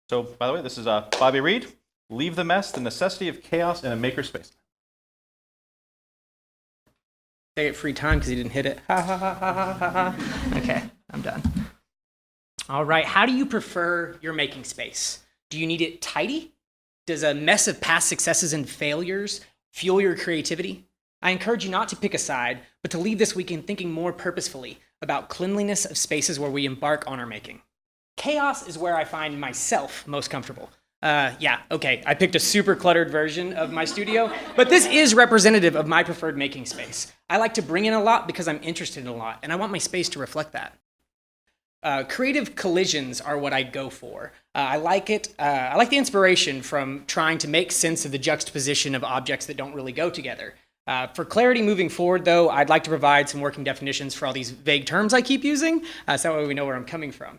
So, by the way, this is Bobby Reed. Leave the mess, the necessity of chaos in a makerspace. They get free time because he didn't hit it. Ha ha ha ha ha ha ha. Okay, I'm done. All right, how do you prefer your making space? Do you need it tidy? Does a mess of past successes and failures fuel your creativity? I encourage you not to pick a side, but to leave this weekend thinking more purposefully about cleanliness of spaces where we embark on our making. Chaos is where I find myself most comfortable. I picked a super cluttered version of my studio, but this is representative of my preferred making space. I like to bring in a lot because I'm interested in a lot, and I want my space to reflect that. Creative collisions are what I go for. I like it. I like the inspiration from trying to make sense of the juxtaposition of objects that don't really go together. For clarity moving forward, though, I'd like to provide some working definitions for all these vague terms I keep using, so that way we know where I'm coming from.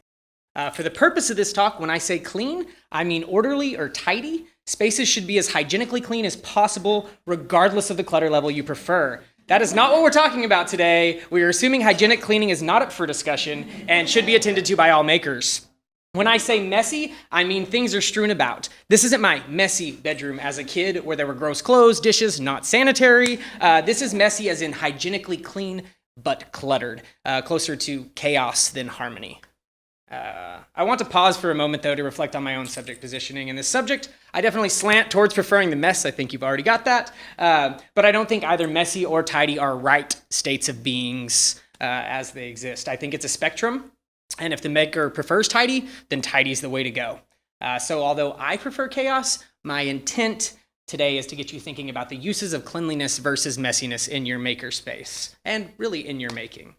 For the purpose of this talk, when I say clean, I mean orderly or tidy. Spaces should be as hygienically clean as possible, regardless of the clutter level you prefer. That is not what we're talking about today. We are assuming hygienic cleaning is not up for discussion and should be attended to by all makers. When I say messy, I mean things are strewn about. This isn't my messy bedroom as a kid where there were gross clothes, dishes, not sanitary. This is messy as in hygienically clean but cluttered, closer to chaos than harmony. I want to pause for a moment, though, to reflect on my own subject positioning. In this subject, I definitely slant towards preferring the mess. I think you've already got that. But I don't think either messy or tidy are right states of beings as they exist. I think it's a spectrum. And if the maker prefers tidy, then tidy is the way to go. So although I prefer chaos, my intent today is to get you thinking about the uses of cleanliness versus messiness in your maker space, and really in your making.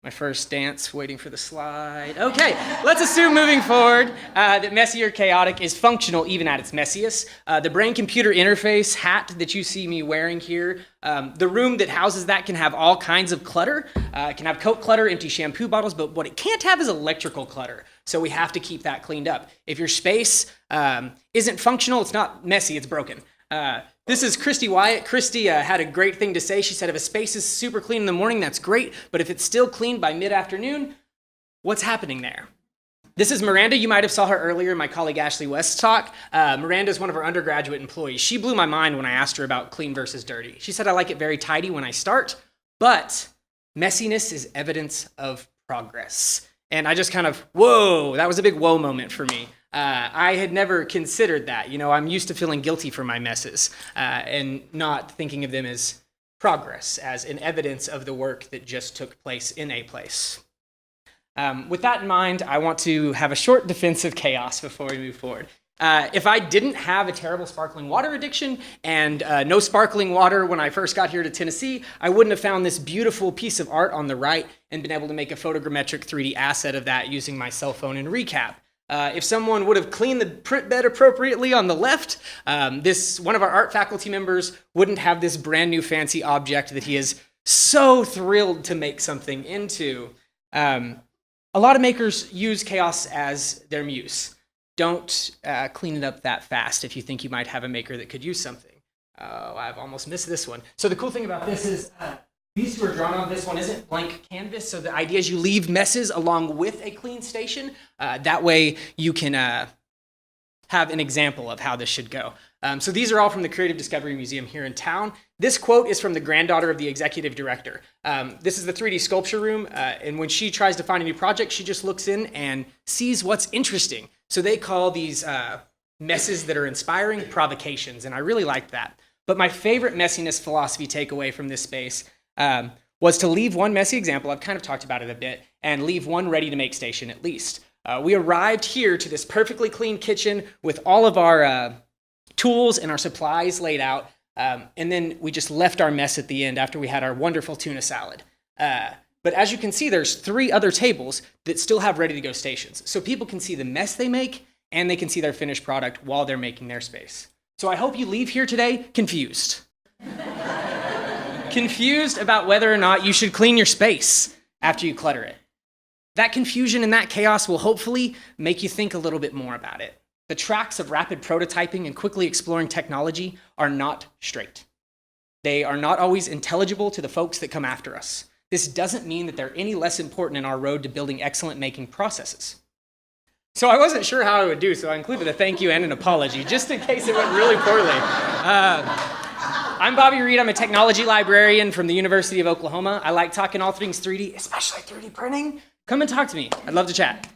My first dance, waiting for the slide. Okay, let's assume moving forward that messy or chaotic is functional even at its messiest. The brain-computer interface hat that you see me wearing here, the room that houses that can have all kinds of clutter. It can have coat clutter, empty shampoo bottles, but what it can't have is electrical clutter. So we have to keep that cleaned up. If your space isn't functional, it's not messy, it's broken. This is Christy Wyatt. Christy had a great thing to say. She said, if a space is super clean in the morning, that's great. But if it's still clean by mid-afternoon, what's happening there? This is Miranda. You might have saw her earlier in my colleague Ashley West's talk. Miranda is one of our undergraduate employees. She blew my mind when I asked her about clean versus dirty. She said, I like it very tidy when I start, but messiness is evidence of progress. And I just kind of, whoa, that was a big whoa moment for me. I had never considered that. You know, I'm used to feeling guilty for my messes and not thinking of them as progress, as an evidence of the work that just took place in a place. With that in mind, I want to have a short defense of chaos before we move forward. If I didn't have a terrible sparkling water addiction and no sparkling water when I first got here to Tennessee, I wouldn't have found this beautiful piece of art on the right and been able to make a photogrammetric 3D asset of that using my cell phone in recap. If someone would have cleaned the print bed appropriately on the left, one of our art faculty members wouldn't have this brand new fancy object that he is so thrilled to make something into. A lot of makers use chaos as their muse. Don't clean it up that fast if you think you might have a maker that could use something. Oh, I've almost missed this one. So the cool thing about this is these two are drawn on. This one isn't blank canvas. So the idea is you leave messes along with a clean station. That way you can have an example of how this should go. So these are all from the Creative Discovery Museum here in town. This quote is from the granddaughter of the executive director. This is the 3D sculpture room. And when she tries to find a new project, she just looks in and sees what's interesting. So they call these messes that are inspiring provocations. And I really liked that. But my favorite messiness philosophy takeaway from this space was to leave one messy example, I've kind of talked about it a bit, and leave one ready-to-make station at least. We arrived here to this perfectly clean kitchen with all of our tools and our supplies laid out, and then we just left our mess at the end after we had our wonderful tuna salad. But as you can see, there's 3 other tables that still have ready-to-go stations, so people can see the mess they make, and they can see their finished product while they're making their space. So I hope you leave here today confused. Confused about whether or not you should clean your space after you clutter it. That confusion and that chaos will hopefully make you think a little bit more about it. The tracks of rapid prototyping and quickly exploring technology are not straight. They are not always intelligible to the folks that come after us. This doesn't mean that they're any less important in our road to building excellent making processes. So I wasn't sure how I would do, so I included a thank you and an apology, just in case it went really poorly. I'm Bobby Reed. I'm a technology librarian from the University of Oklahoma. I like talking all things 3D, especially 3D printing. Come and talk to me. I'd love to chat.